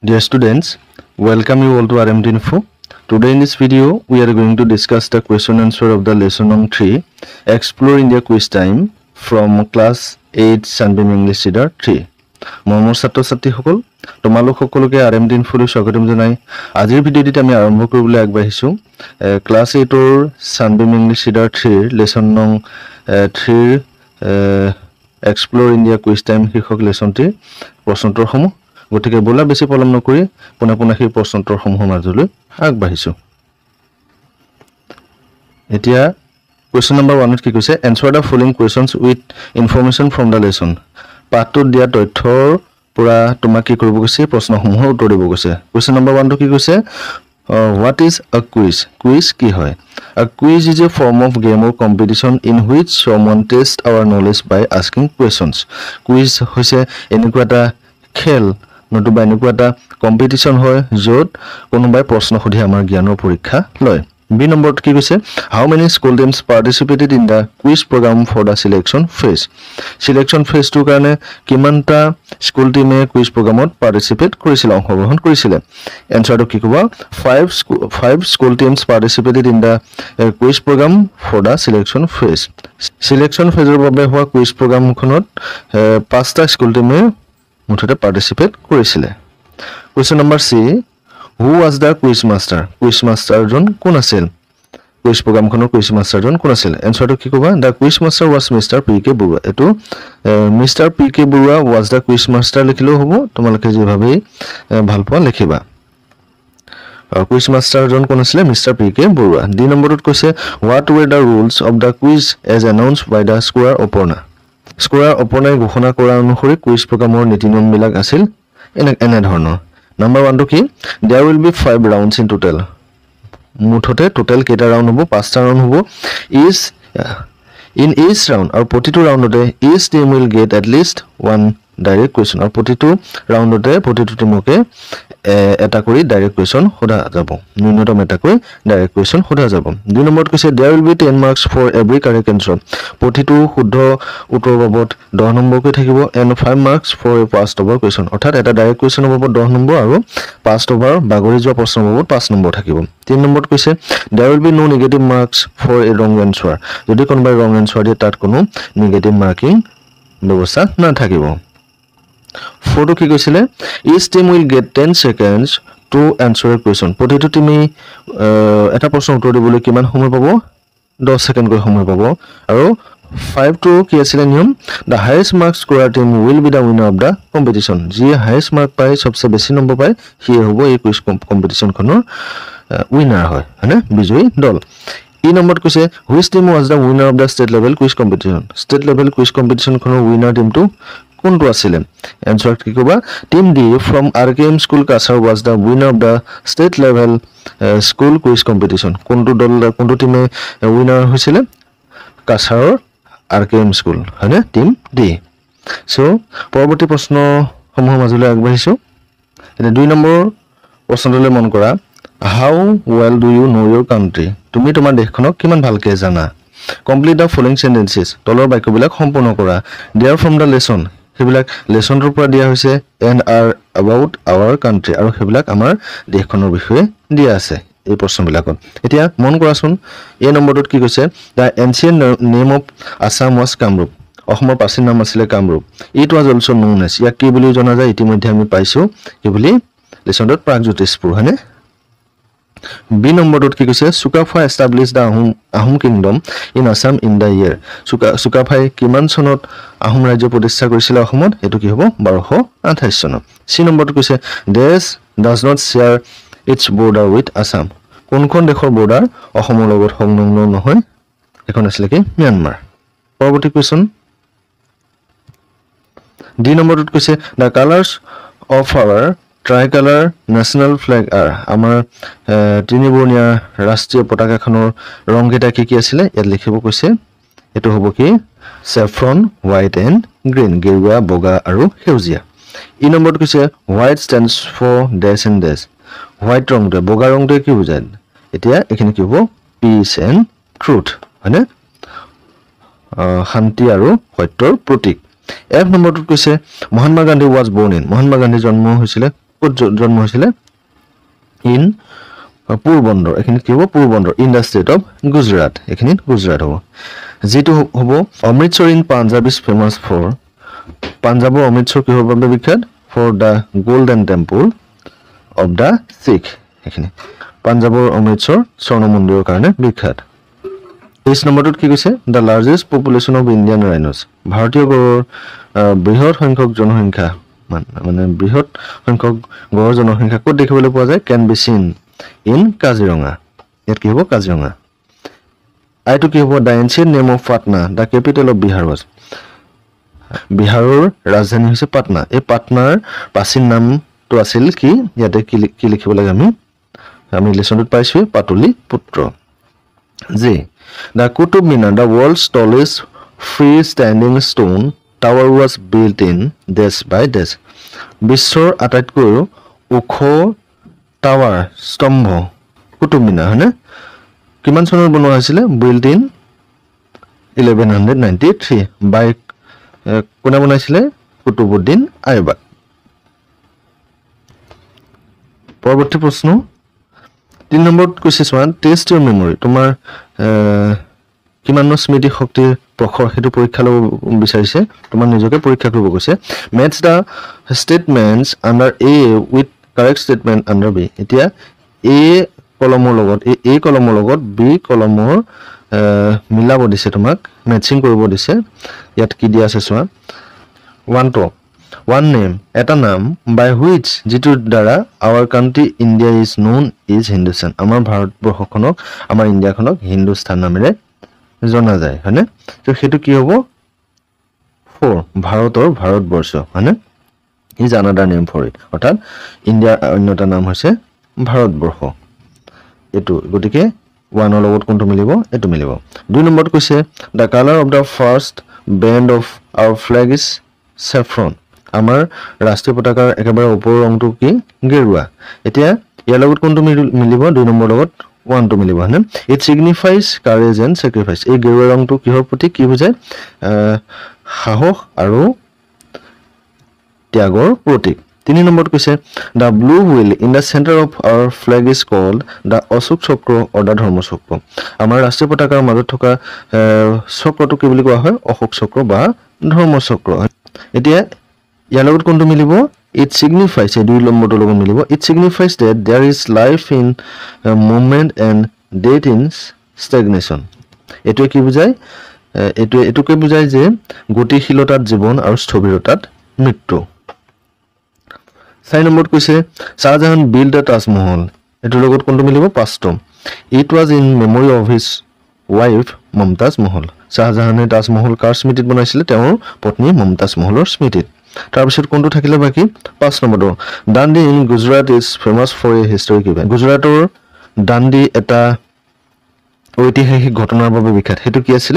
Dear students, welcome you all to RMT Info. Today in this video, we are going to discuss the question answer of the lesson on 3, Explore India Quiz Time from class 8 Sunbeam English Reader 3. Momor Sato Sati Hokol, Tomaluk Hokoloke RMT Info Shakatum Janai. Ajir video আমি আৰম্ভ কৰিবলৈ আগবাঢ়িছো class 8 ৰ Sunbeam English Reader 3 lesson নং 3 Explore India Quiz Time শীৰ্ষক লেসনটি প্ৰশ্নোত্তৰ সমূহ গতিকে বলা বেছি পলম নকৰি পুনা সেই প্ৰশ্নোত্তৰ সমূহ মাজলৈ আগবাঢ়িছো এতিয়া question number 1 কি কৈছে answer the following questions with information from the lesson পাঠটোত দিয়া তথ্যৰ পুৰা তোমাক কি কৰিব কৈছে প্ৰশ্নসমূহৰ উত্তৰ দিব কৈছে question number 1 কি কৈছে what is a quiz quiz কি হয় a quiz is a form of game or competition in which someone tests our knowledge by asking questions quiz হৈছে এনেকুৱা এটা খেল নতুবা এনেকুৱা এটা কম্পিটিশন হয় যত কোনোবাই প্ৰশ্ন সুধি আমাৰ জ্ঞানৰ পৰীক্ষা লয় B number কি কৈছে how many school teams participated in the quiz program for the selection phase টোৰ কাৰণে কিমানটা স্কুল টিমে কুইজ প্ৰগ্ৰামত পাৰ্টিসিপেট কৰিছিল অংশগ্ৰহণ কৰিছিল এনসাৰটো কি ক'ব 5 school teams participated in the quiz program for the selection phase ৰ বাবে হোৱা কুইজ প্ৰগ্ৰামখনত 5টা স্কুল টিমে মুঠতে পাৰ্টিসিপেট কৰিছিল question number C Who was the quiz master? Quiz master জন কোন আছিল? Quiz program খনৰ quiz master জন কোন আছিল? Answer কি ক'বা? The quiz master was Mr. P.K. Burua. এটো Mr. P.K. Burua was the quiz master লিখিলেও হ'ব তোমালোকে যেভাবে ভাল পোৱা লিখিবা quiz master জন কোন আছিল? Mr. P.K. Burua. D নম্বৰত কৈছে What were the rules of the quiz as announced by the scorer opponent? Scorer opponent ঘোষণা কৰা অনুসৰি quiz প্ৰগ্ৰামৰ নীতি নিয়ম বিলাক আছিল এনে ধৰণৰ Number 1 to ki there will be 5 rounds in total মুঠতে টোটাল কেটা ৰাউন্ড হ'ব 5টা ৰাউন্ড হ'ব in each round আৰু প্ৰতিটো ৰাউন্ডতে each team will get at least one direct question আৰু প্ৰতিটো ৰাউন্ডতে প্ৰতিটো টিমকে এটা কৰি ডাইৰেক্ট কোৱেশ্চন সোধা যাব ন্যূনতম এটা কৰি ডাইৰেক্ট কোৱেশ্চন সোধা যাব দুই নম্বৰত কৈছে there will be 10 marks for every correct answer প্ৰতিটো শুদ্ধ উত্তৰ বাবদ 10 নম্বৰ কৈ থাকিব and 5 marks for a passed over question অৰ্থাৎ এটা ডাইৰেক্ট কোৱেশ্চন বাবদ 10 নম্বৰ আৰু passed over বাগৰি যোৱা প্ৰশ্ন বাবদ 5 নম্বৰ থাকিব তিন নম্বৰত কৈছে there will be no negative marks for a wrong answer যদি কোনোবাই wrong answer দিয়ে তাত কোনো negative marking ব্যৱস্থা নাথাকিব Photo কি কৈছিলে each team will get 10 seconds to answer a question প্ৰতিটো টিমে এটা প্ৰশ্ন উত্তৰ দিবলৈ কিমান সময় পাব 10 সেকেন্ড কৈ সময় পাব আৰু 5 to কি আছিল নিয়ম the highest mark scorer team will be the winner of the competition যি highest mark পায় সবচে বেছি নম্বৰ পায় হি হ'ব এই কুইজ কম্পিটিশন খনৰ উইনাৰ হয় হয়নে বিজয়ী দল এই নম্বৰত কৈছে which team was the winner of the state level quiz competition খনৰ উইনাৰ টিমটো কোনটো আছিল এনসার কি কবা team D from RKM school Kasar was the winner of the state level school quiz competition কোনটো দল কোনটো টিমে উইনাৰ হৈছিল কাছাৰৰ RKM school হয়নে টিম ডি সো পৰৱৰ্তী প্ৰশ্ন সমূহ মাজলৈ আগবাঢ়িছো এটা দুই নম্বৰ প্ৰশ্নলৈ মন কৰা how well do you know your country তুমি তোমাৰ দেশখনক কিমান ভালকৈ জানা complete the following sentences তলৰ বাক্যবিলাক সম্পূৰ্ণ কৰা there from the lesson হেবিলাক লেসনটোৰ পৰা দিয়া হৈছে and are about our country আৰু হেবিলাক আমাৰ দেশখনৰ বিষয়ে দিয়া আছে এই প্ৰশ্নবিলাকত এতিয়া মন কৰাচোন এই নম্বৰটোত কি কৈছে the ancient name of Assam was Kamrup অসমৰ প্ৰাচীন নাম আছিল Kamrup it was also known as ইয়াক কি বুলি জনা যায় ইতিমধ্যে আমি পাইছো কি বুলি লেসনটোত প্ৰাগজ্যোতিষপুৰ হয়নে B নম্বৰটোত কি কৈছে Sukapha established the Ahom kingdom in Assam in the year Sukapha কিমান চনত আহোম ৰাজ্য প্ৰতিষ্ঠা কৰিছিল অসমত এটো কি হ'ব 1228 চনত C নম্বৰটো কৈছে This does not share its border with Assam কোনখন দেশৰ বৰ্ডাৰ অসমৰ লগত সংলগ্ন নহয় এখন আছিল কি ম্যানমাৰ পৰৱৰ্তী কোৱেশ্চন D নম্বৰটোত কৈছে The colors of our Tricolor national flag are আমাৰ ত্ৰিবৰ্ণীয় ৰাষ্ট্ৰীয় পতাকাখনৰ ৰং কেইটা কি আছিল ইয়াত লিখিব কৈছে এটো হ'ব কি saffron white and green গেৰুৱা বগা আৰু সেউজীয়া ই নম্বৰটো কৈছে white stands for dash and dash white ৰংটো বগা ৰংটো কি বুজায় এতিয়া এখিনি কি হ'ব peace and truth হয়নে শান্তি আৰু সত্যৰ প্ৰতীক F নম্বৰটোত কৈছে Mahatma Gandhi was born in Mahatma Gandhi জন্ম হৈছিল ক'ত জন্ম হৈছিলে ইন পোৰবন্দৰ এখিনিত কি হ'ব Porbandar in the state of Gujarat এখিনিত গুজৰাট হ'ব যেটো হ'ব Amritsar in Punjab is famous for পাঞ্জাবৰ অমৃতসৰ কিহৰ বাবে বিখ্যাত for the golden temple of the Sikh এখিনি পাঞ্জাবৰ অমৃতসৰ স্বৰ্ণ মন্দিৰৰ কাৰণে বিখ্যাত 23 নম্বৰটোত কি কৈছে the largest population of Indian rhinos ভাৰতীয় গড়ৰ বৃহৎ সংখ্যক জনসংখ্যা মানে বৃহৎ সংখ্যক গড়ৰ জনসংখ্যা ক'ত দেখিবলৈ পোৱা যায় can be seen in Kaziranga ইয়াত কি হ'ব কাজিৰঙা আইটো কি হ'ব the ancient name of Patna the capital of Bihar was বিহাৰৰ ৰাজধানী হৈছে পাটনা এই পাটনাৰ প্ৰাচীন নামটো আছিল কি ইয়াতে কি লিখিব লাগে আমি লেচনটোত পাইছো পাটলি পুত্ৰ যে the Qutub Minar the world's tallest free standing stone tower was built in দেশ বাই দেশ বিশ্বৰ আটাইতকৈ ওখ টাৱাৰ স্তম্ভ কুতুব মিনাৰ হয়নে কিমান চনত বনোৱা হৈছিলে বিল্ট ইন 1193 বাই কোনে বনাইছিলে কুতুবুদ্দিন আইবাক পৰৱৰ্তী প্ৰশ্ন 3 নম্বৰত কৈছে চোৱা টেষ্ট ইউৰ মেমৰি তোমাৰ কিমান স্মৃতি শক্তিৰ প্ৰখৰ হেতু পৰীক্ষা ল'ব বিচাৰিছে তোমাৰ নিজকে পৰীক্ষা কৰিব কৈছে match the statements under A with correct statement under B এতিয়া এ কলমৰ লগত বি কলমৰ মিলাব দিছে তোমাক মেচিং কৰিব দিছে ইয়াত কি দিয়া আছে চোৱা one name এটা নাম by which যেটোৰ দ্বাৰা our country India is known is Hindustan আমাৰ ভাৰতবৰ্ষখনক আমাৰ ইণ্ডিয়াখনক হিন্দুস্তান নামেৰে জনা যায় হয়নে তো হেতু কি হ'ব 4 ভাৰতবৰ্ষ হয়নে is another name for it অৰ্থাৎ ইণ্ডিয়াৰ অন্যটা নাম হৈছে ভাৰতবৰ্ষ এটো গতিকে 1 ৰ লগত কোনটো মিলিব এটো মিলিব 2 নম্বৰত কৈছে the color of the first band of our flag is saffron আমাৰ ৰাষ্ট্ৰীয় পতাকাৰ একেবাৰে ওপৰৰ ৰংটো কি গেৰুৱা এতিয়া ইয়াৰ লগত কোনটো মিলিব 2 নম্বৰ লগত 1 টো মিলিব হয়নে it signifies courage and sacrifice এই গেৰুৱা ৰংটো কিহৰ প্ৰতি কি বুজায় সাহস আৰু ত্যাগৰ প্ৰতীক 3 নম্বৰত কৈছে the blue wheel in the center of our flag is called the Ashok চক্ৰ or the ধৰ্ম চক্ৰ আমাৰ ৰাষ্ট্ৰীয় পতাকাৰ মাজত থকা চক্ৰটো কি বুলি কোৱা হয় অশোক চক্ৰ বা ধৰ্ম চক্ৰ এতিয়া ইয়াৰ লগত কোনটো মিলিব it signifies এই 2 নম্বৰটো লগত মিলিব it signifies that there is life in movement and death in stagnation এটো কি বুজায় এটোকে বুজায় যে গতিশীলতাত জীৱন আৰু স্থবিৰতাত মৃত্যু 4 নম্বৰত কৈছে Shahjahan built the Taj Mahal এটোৰ লগত কোনটো মিলিব 5টো it was in memory of his wife Mumtaz Mahal শাহজাহানে Taj Mahal কাৰ স্মৃতিত বনাইছিলে তেওঁৰ পত্নী মমতাজ মহলৰ স্মৃতিত তাৰ পিছত কোনটো থাকিলে বাকি 5 নম্বৰটো Dandi in Gujarat is famous for a historic event গুজৰাটৰ দাণ্ডি এটা ঐতিহাসিক ঘটনাৰ বাবে বিখ্যাত হেতু কি আছিল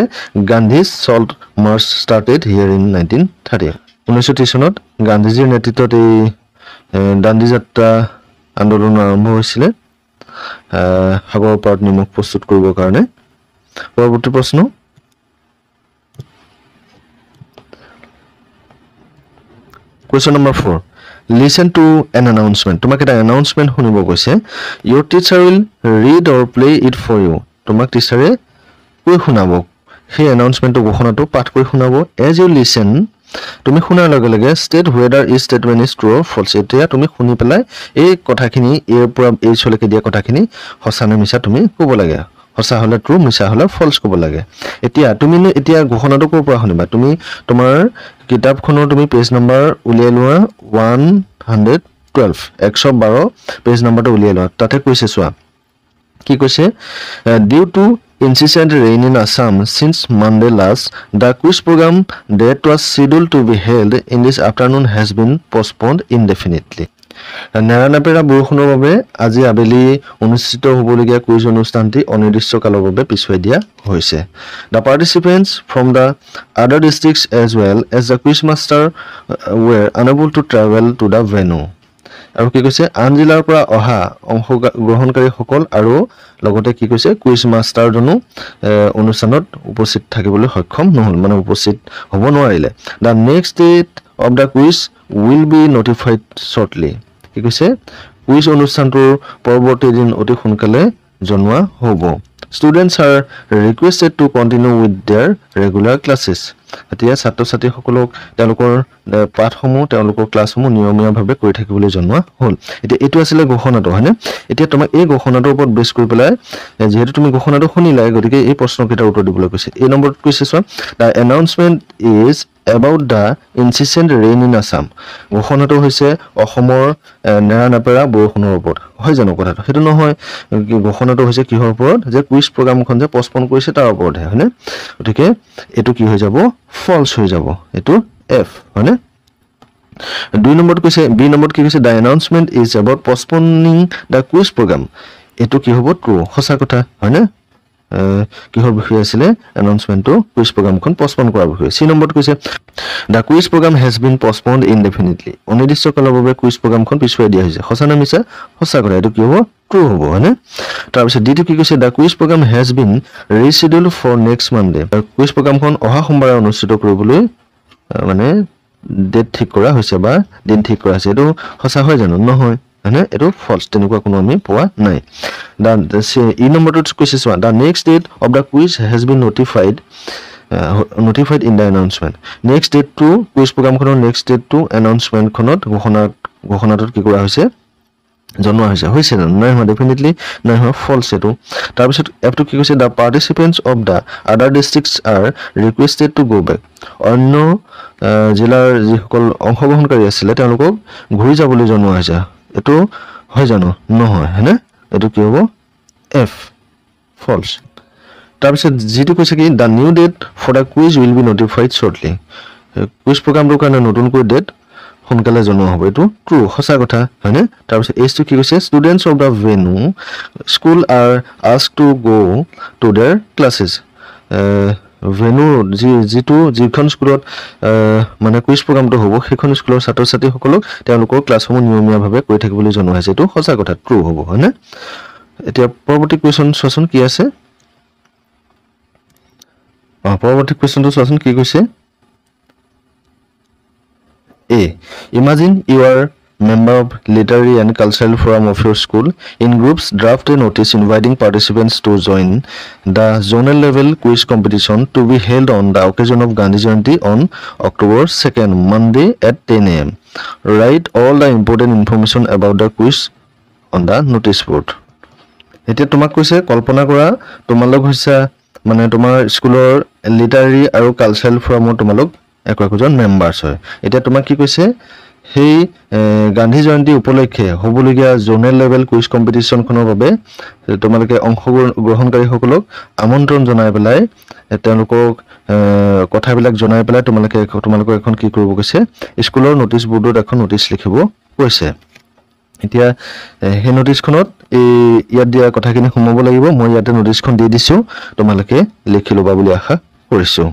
Gandhi's salt march started here in 1930 1930 চনত গান্ধীজীৰ নেতৃত্বত এই দাণ্ডি যাত্ৰা আন্দোলন আৰম্ভ হৈছিল সাগৰৰ পাৰত নিমখ প্ৰস্তুত কৰিবৰ কাৰণে পৰৱৰ্তী প্ৰশ্ন Question number 4. Listen to an announcement. Tomak eta announcement hunibo koise. Your teacher will read or play it for you. Tomak teacher e koi hunabo. He announcement to gokhona to pat koi hunabo. As you listen, tumi hunar lage lage state whether is statement is true or false. Etia tumi huni pelai ei kothakhini er pura ei choleke dia kothakhini hosa na misa tumi kobo lage. হসা হলে true মিছা হলে false কব লাগে এতিয়া তুমি এতিয়া ঘোষণাটো কৰ পৰা শুনিবা তুমি তোমাৰ কিতাপখনৰ তুমি পেজ নম্বৰ উলিয়াই লোৱা 112 112 পেজ নম্বৰটো উলিয়াই লোৱা তাতে কৈছে চোৱা কি কৈছে due to incessant rain in Assam since Monday last the quiz program that was scheduled to be held in this afternoon has been postponed indefinitely নেৰানেপেৰা বৰষুণৰ বাবে আজি আবেলি অনুষ্ঠিত হ'বলগীয়া কুইজ অনুষ্ঠানটি অনিৰ্দিষ্ট কালৰ বাবে পিছুৱাই দিয়া হৈছে the participants from the other districts as well as the quiz master were unable to travel to the venue আৰু কি কৈছে আন জিলাৰ পৰা অহা অংশগ্ৰহণকাৰী সকল আৰু লগতে কি কৈছে কুইজ মাষ্টাৰ জনো অনুষ্ঠানত উপস্থিত থাকিবলৈ সক্ষম নহল মানে উপস্থিত হ'ব নোৱাৰিলে the next date of the quiz will be notified shortly কি কৈছে কুইজ অনুষ্ঠানটোৰ পৰৱৰ্তী দিন অতি সোনকালে জনোৱা হ'ব students are requested to continue with their regular classes এতিয়া ছাত্ৰ ছাত্ৰীসকলক তেওঁলোকৰ পাঠসমূহ তেওঁলোকৰ ক্লাছসমূহ নিয়মীয়াভাৱে কৰি থাকিবলৈ জনোৱা হ'ল এতিয়া এটো আছিল ঘোষণাটো হয়নে এতিয়া তোমাক এই ঘোষণাটোৰ ওপৰত বেছ কৰি পেলাই যেহেতু তুমি ঘোষণাটো শুনিলাই গতিকে এই প্ৰশ্নকেইটাৰ উত্তৰ দিবলৈ কৈছে এই নম্বৰত কৈছে চোৱা the announcement is about the incessant rain in Assam ঘোষণাটো হৈছে অসমৰ নেৰানেপেৰা বৰষুণৰ ওপৰত হয় জানো কথাটো হেতু নহয় ঘোষণাটো হৈছে কিহৰ ওপৰত যে কুইজ প্ৰগ্ৰামখন যে পষ্টপন কৰিছে তাৰ ওপৰত হয়নে গতিকে এটো কি হৈ যাব ফলছ হৈ যাব এটো এফ হয়নে 2 নম্বৰত কৈছে বি নম্বৰত কি কৈছে the announcement is about postponing the quiz program এটো কি হ'ব ট্ৰু সঁচা কথা হয়নে কিহৰ বিষয় আছিল announcement quiz program খন postpone কৰাৰ বিষয় সি নম্বৰত কৈছে the quiz program has been postponed indefinitely অনিৰ্দিষ্ট কালৰ বাবে quiz program খন পিছুৱাই দিয়া হৈছে সঁচা না মিছা সঁচা কথা এটো কি হ'ব ট্ৰু হ'ব হয়নে তাৰ পিছত দ্বিতীয় কি কৈছে the quiz program has been rescheduled for next Monday quiz program খন অহা সোমবাৰে অনুষ্ঠিত কৰিবলৈ মানে ডেট ঠিক কৰা হৈছে বা দিন ঠিক কৰা হৈছে এটো সঁচা হয় জানো নহয় হয়নে এটো ফলছ তেনেকুৱা কোনো আমি পোৱা নাই ই নম্বৰটো কৈছে চোৱা the next date of the quiz has been notified in the announcement next date to quiz program খনৰ next date to announcement খনত ঘোষণাটোত কি কৰা হৈছে জনোৱা হৈছে জানো নাই হয় ডেফিনেটলি নাই হয় ফলছ এটো তাৰ পিছত এফটো কি কৈছে the participants of the other districts are requested to go back অন্য জিলাৰ যিসকল অংশগ্ৰহণকাৰী আছিল তেওঁলোকক ঘূৰি যাবলৈ জনোৱা হৈছে এটো হয় জানো নহয় হয়নে এটো কি হ'ব এফ ফলছ তাৰ পিছত যেটো কৈছে কি the new date for the quiz will be notified shortly quiz প্ৰগ্ৰামটোৰ কাৰণে নতুনকৈ ডেট সোনকালে জনোৱা হ'ব এটো ট্ৰু সঁচা কথা হয়নে তাৰ পিছত এটো কি কৈছে students of the venue school are asked to go to their classes venue যিখন স্কুলত মানে কুইজ প্ৰগ্ৰামটো হ'ব সেইখন স্কুলৰ ছাত্ৰ ছাত্ৰীসকলক তেওঁলোকৰ ক্লাছসমূহ নিয়মীয়াভাৱে কৰি থাকিবলৈ জনোৱা হৈছে এটো সঁচা কথা ট্ৰু হ'ব হয়নে এতিয়া পৰৱৰ্তী কোৱেশ্চন চোৱাচোন কি আছে পৰৱৰ্তী কোৱেশ্চনটো চোৱাচোন কি কৈছে A. Imagine you are member of literary and cultural forum of your school. In groups, draft a notice inviting participants to join the zonal level quiz competition to be held on the occasion of Gandhi Jayanti on October 2nd, Monday at 10 a.m. Write all the important information about the quiz on the notice board. এতিয়া তোমাক কৈছে কল্পনা কৰা তোমালোক হৈছে মানে তোমাৰ স্কুলৰ literary আৰু কালচাৰেল ফৰামৰ তোমালোক একজন মেম্বাৰছ হয় এতিয়া তোমাক কি কৈছে সেই গান্ধী জয়ন্তী উপলক্ষে হ'বলগীয়া জোনেল লেভেল কুইজ কম্পিটিশন খনৰ বাবে তোমালোকে অংশগ্ৰহণকাৰী সকলক আমন্ত্ৰণ জনাই পেলাই তেওঁলোকক কথাবিলাক জনাই পেলাই তোমালোকক এখন কি কৰিব কৈছে স্কুলৰ নোটিছ বোৰ্ডত এখন নোটিছ লিখিব কৈছে এতিয়া সেই নোটিছখনত এই ইয়াত দিয়া কথাখিনি সোমাব লাগিব মই ইয়াতে নোটিছখন দি দিছো তোমালোকে লিখি লবা বুলি আশা কৰিছো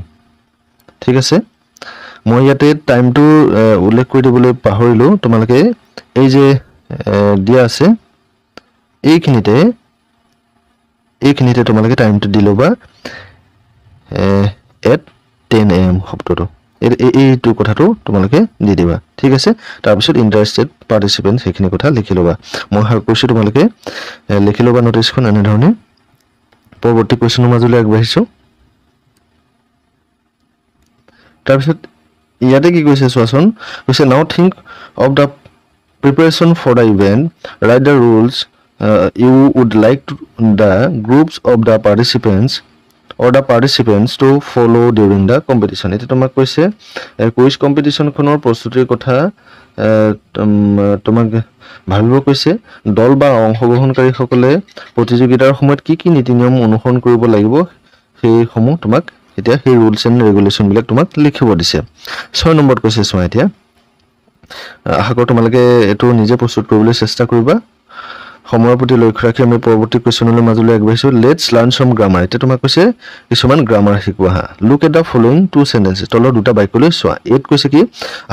ঠিক আছে মই ইয়াতে টাইমটো উল্লেখ কৰি দিবলৈ পাহৰিলো তোমালোকে এই যে দিয়া আছে এইখিনিতে তোমালোকে টাইমটো দি লবা at 10 am শব্দটো এইটো কথাটো তোমালোকে দি দিবা ঠিক আছে তাৰ পিছত ইন্টাৰেষ্টেড পাৰ্টিসিপেন্ট সেইখিনি কথা লিখি লবা মই কৈছো তোমালোকে লিখি লবা নোটিছখন এনে ধৰণে পৰৱৰ্তী কোৱেশ্চনৰ মাজলৈ আগবাঢ়িছো তাৰ পিছত ইয়াতে কি কৈছে চোৱাচোন কৈছে now think of the preparation for the event write the rules you would like the groups of the participants to follow during the competition এটা তোমাক কৈছে কুইজ কম্পিটিশন খনৰ প্ৰস্তুতিৰ কথা তোমাক ভাবিব কৈছে দল বা অংশগ্ৰহণকাৰী সকলে প্ৰতিযোগিতাৰ সময়ত কি নীতি নিয়ম অনুসৰণ কৰিব লাগিব সেই সমূহ তোমাক এতিয়া সেই ৰুলছ এণ্ড ৰেগুলেশন বিলাক তোমাক লিখিব দিছে 6 নম্বৰত কৈছে চোৱা এতিয়া আশা কৰো তোমালোকে এটো নিজে প্ৰস্তুত কৰিবলৈ চেষ্টা কৰিবা সময়ৰ প্ৰতি লক্ষ্য ৰাখি আমি পৰৱৰ্তী কোৱেশ্চনলৈ মাজলৈ আগবাঢ়িছো লেটস লাৰ্ন সাম গ্ৰামাৰ এটা তোমাক কৈছে কিছুমান গ্ৰামাৰ শিকোৱা হা look at the following two sentences তলৰ দুটা বাক্যলৈ চোৱা এত কৈছে কি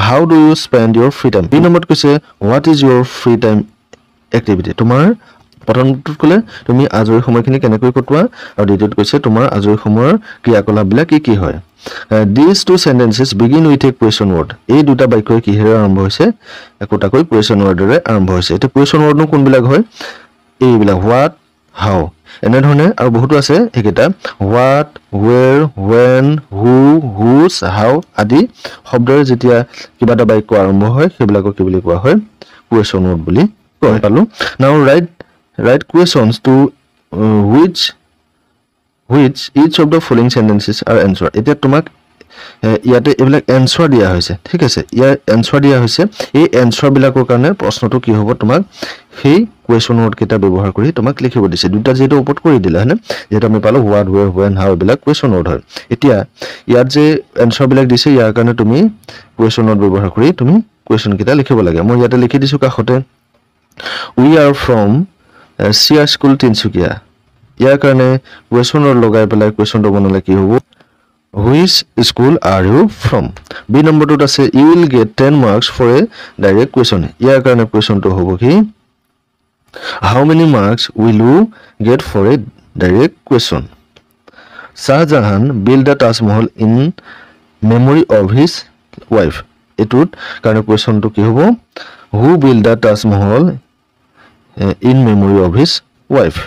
how do you spend your free time B নম্বৰত কৈছে what is your free time activity তোমাৰ প্ৰথমটো কলে তুমি আজৰি সময়খিনি কেনেকৈ কটোৱা আৰু দ্বিতীয়টো কৈছে তোমাৰ আজৰি সময়ৰ ক্ৰিয়াকলাপবিলাক কি হয় these two sentences begin with a question word. এই দুটা বাক্য কিহেৰে আৰম্ভ হৈছে একোটাকৈ question word ৰে আৰম্ভ হৈছে এটা question word নো কোনবিলাক হয় এইবিলাক what how এনে ধৰণে আৰু বহুতো আছে একেটা what where when who whose how আদি শব্দৰে যেতিয়া কিবা এটা বাক্য আৰম্ভ হয় সেইবিলাকক কি বুলি কোৱা হয় question word বুলি কোৱা পালো now write questions to which each of the following sentences are answered এটা তোমাক ইয়াতে এবিলাক answer দিয়া হৈছে ঠিক আছে ইয়াৰ answer দিয়া হৈছে এই answer বিলাকৰ কাৰণে প্ৰশ্নটো কি হ'ব তোমাক সেই question word কেটা ব্যৱহাৰ কৰি তোমাক লিখিব দিছে দুটা যেটো ওপৰত কৰি দিলা হনে যেটা আমি পালো what where when how বিলাক question word হয় এতিয়া ইয়াত যে answer বিলাক দিছে ইয়াৰ কাৰণে তুমি question word ব্যৱহাৰ কৰি তুমি question কেটা লিখিব লাগে মই ইয়াতে লিখি দিছো কাখতে we are from Sia School Tinsukia ইয়াৰ কাৰণে question word লগাই পেলাই question টো বনালে কি হ'ব which school are you from b number টোত আছে you will get 10 marks for a direct question ইয়াৰ কাৰণে question টো হ'ব কি how many marks will you get for a direct question Shah Jahan built the Taj Mahal in memory of his wife etut কাৰণে question টো কি হ'ব who built the Taj Mahal in memory of his wife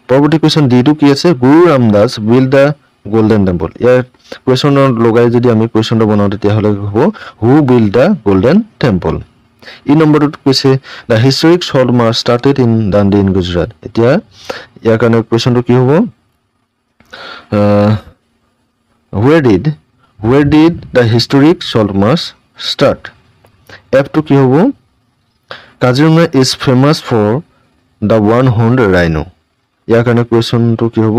পৰৱৰ্তী question d টো কি আছে Guru Ramdas built the golden temple year question লগাই যদি আমি question টো বনাও তেতিয়া হলে হ'ব who built the golden temple এই নম্বৰটো কৈছে the historic salt march started in Dandi in Gujarat এতিয়া ইয়াৰ কাৰণে question টো কি হ'ব where did the historic salt march start f টো কি হ'ব Kaziranga is famous for the one-horned rhino ইয়াৰ কাৰণে question টো কি হ'ব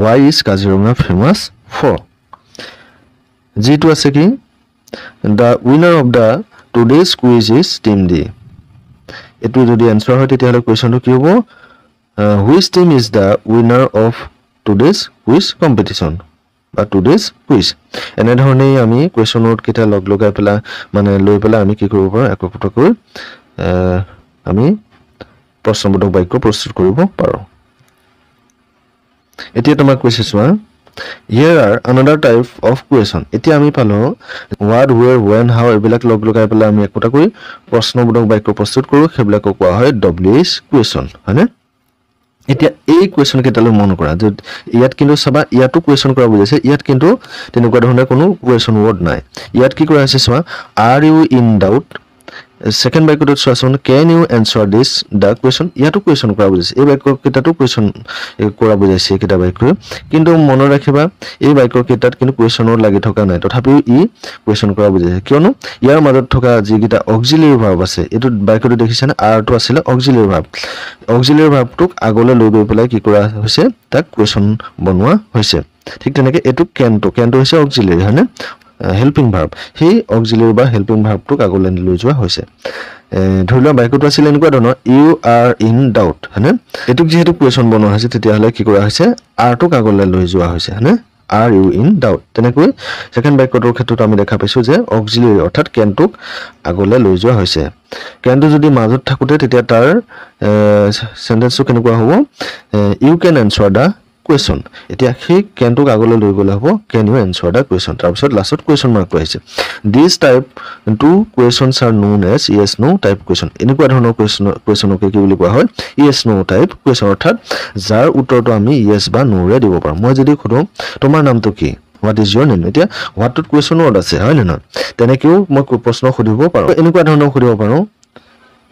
why is Kaziranga famous for g টো আছে কি the winner of the today's quiz is team D এটো যদি answer হয় তেতিয়া হলে question টো কি হ'ব which team is the winner of today's quiz competition বা today's quiz এনে ধৰণে আমি question word কেটা লগাই পেলা মানে লৈ পেলা আমি কি কৰিব পাৰো এককটাকৈ আমি প্ৰশ্নবোধক বাক্য প্ৰস্তুত কৰিব পাৰো এতিয়া তোমাক কৈছে চোৱা here are another type of question এতিয়া আমি পালো what where when how এবিলাক লগাই পেলা আমি এককটাকৈ প্ৰশ্নবোধক বাক্য প্ৰস্তুত কৰো সেইবিলাক কোৱা হয় WH question হয়নে এতিয়া এই question কেটালৈ মন কৰা যে ইয়াত কিন্তু সবা ইয়াতো question কৰা বুজাইছে ইয়াত কিন্তু তেনেকুৱা ধৰণৰ কোনো question word নাই ইয়াত কি কৰা আছে চোৱা are you in doubt second বাক্যটো চোৱাচোন can you answer this the question ইয়াতো question কৰা বুজাইছে এই বাক্য কেটাটো question কৰা বুজাইছে কেটা বাক্য কিন্তু মনত ৰাখিবা এই বাক্য কেটাত কিন্তু question word লাগি থকা নাই তথাপিও ই question কৰা বুজাইছে কিয়নো ইয়াৰ মাজত থকা যিকিটা auxiliary verb আছে এটো বাক্যটো দেখিছানে are টো আছিল auxiliary verb টোক আগলৈ লৈ গৈ পেলাই কি কৰা হৈছে তাক question বনোৱা হৈছে ঠিক তেনেকৈ এটো can টো হৈছে auxiliary হয়নে helping verb সেই auxiliary বা helping verb টোক আগলৈ লৈ যোৱা হৈছে ধৰিলোৱা বাক্যটো আছিল এনেকুৱা ধৰণৰ you are in doubt হয়নে এটোক যেহেতু question বনোৱা হৈছে তেতিয়া হলে কি কৰা হৈছে are টোক আগলৈ লৈ যোৱা হৈছে হয়নে are you in doubt তেনেকৈ সেকেন্ড বাক্যটোৰ ক্ষেত্ৰত আমি দেখা পাইছো যে auxiliary অৰ্থাৎ can টোক আগলৈ লৈ যোৱা হৈছে can টো যদি মাজত থাকুতে তেতিয়া তাৰ সেন্টেন্সটো কেনেকুৱা হ'ব you can answer the question এতিয়া সেই can টোক আগলৈ লৈ গলে হ'ব can you answer the question তাৰ পিছত লাষ্টত question mark আহিছে these type two questions are known as yes no type question এনেকুৱা ধৰণৰ questionকে কি বুলি কোৱা হয় yes no type question অৰ্থাৎ যাৰ উত্তৰটো আমি yes বা no ৰে দিব পাৰো মই যদি খুদো তোমাৰ নামটো কি what is your name এতিয়া what টো question word আছে হয় না তেনেকেও মই প্ৰশ্ন খুদিব পাৰো এনেকুৱা ধৰণৰ খুদিব পাৰো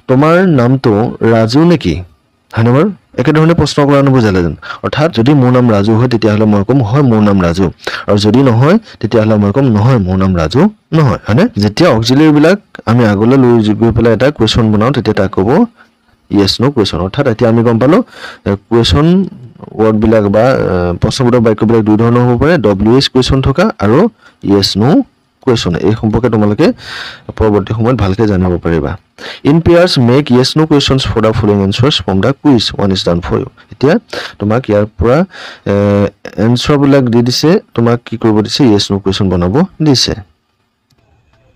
তোমাৰ নামটো ৰাজু নেকি হানবৰ একে ধৰণে প্ৰশ্ন কৰানো বুজালে যেন অৰ্থাৎ যদি মোৰ নাম ৰাজু হয় তেতিয়া হলে মই কম হয় মোৰ নাম ৰাজু আৰু যদি নহয় তেতিয়া হলে মই কম নহয় মোৰ নাম ৰাজু নহয় হয়নে যেতিয়া অক্সিলাৰি বিলাক আমি আগলৈ লৈ গৈ পেলাই এটা কোৱেশ্চন বনাও তেতিয়া তা কব yes no question অৰ্থাৎ এতিয়া আমি গম পালো কোৱেশ্চন ওয়াৰ্ড বিলাক বা প্ৰশ্নবোধক বাক্য বিলাক দুই ধৰণৰ হ'ব পাৰে WH কোৱেশ্চন থকা আৰু yes no question এই সম্পৰ্কে তোমালোকে পৰৱৰ্তী সময়ত ভালকৈ জানিব পাৰিবা in pairs make yes no questions for the following answers from the quiz one is done for you এতিয়া তোমাক ইয়াৰ পৰা এনসাৰ বিলাক দি দিছে তোমাক কি কৰিব দিছে yes no question বনাব দিছে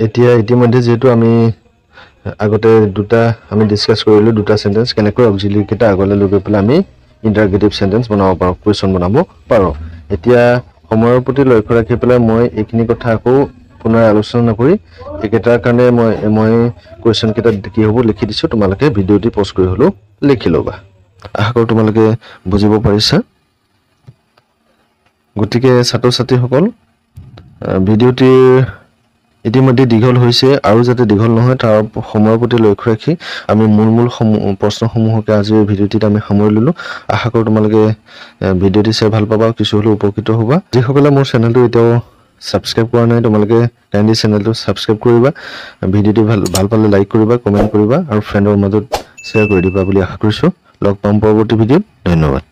এতিয়া ইতিমধ্যে যেটো আমি আগতে দুটা আমি ডিসকাস কৰিলো দুটা সেন্টেন্স কেনেকৈ অক্সিলাৰি কেটা আগলৈ লৈ পেলাই আমি ইন্টাৰগেটিভ সেন্টেন্স বনাব পাৰো কোৱেশ্চন বনাব পাৰো এতিয়া সময়ৰ প্ৰতি লক্ষ্য ৰাখি পেলাই মই এইখিনি কথা আকৌ পুনৰ আলোচনা নকৰি একেটাৰ কাৰণে মই কুৱেশ্যন কেইটা কি হ'ব লিখি দিছোঁ, তোমালোকে ভিডিঅ'টি পজ কৰি হ'লেও লিখি ল'বা। আশা কৰোঁ তোমালোকে বুজিব পাৰিছা। গতিকে ছাত্ৰ ছাত্ৰীসকল, ভিডিঅ'টিৰ ইতিমধ্যে দীঘল হৈছে, আৰু যাতে দীঘল নহয় তাৰ সময়ৰ প্ৰতি লক্ষ্য ৰাখি আমি মূল প্ৰশ্নসমূহকে আজিৰ ভিডিঅ'টিত আমি সামৰি ল'লোঁ। আশা কৰোঁ তোমালোকে ভিডিঅ'টি চাই ভাল পাবা, কিছু হ'লেও উপকৃত হ'বা। যিসকলে মোৰ চেনেলটো এতিয়াও ছাবস্ক্ৰাইব কৰা নাই, তোমালোকে কাইণ্ডলি চেনেলটো ছাবস্ক্ৰাইব কৰিবা। ভিডিঅ'টি ভাল পালে লাইক কৰিবা, কমেণ্ট কৰিবা আৰু ফ্ৰেণ্ডৰ মাজত শ্বেয়াৰ কৰি দিবা বুলি আশা কৰিছোঁ। লগ পাম পৰৱৰ্তী ভিডিঅ'ত। ধন্যবাদ।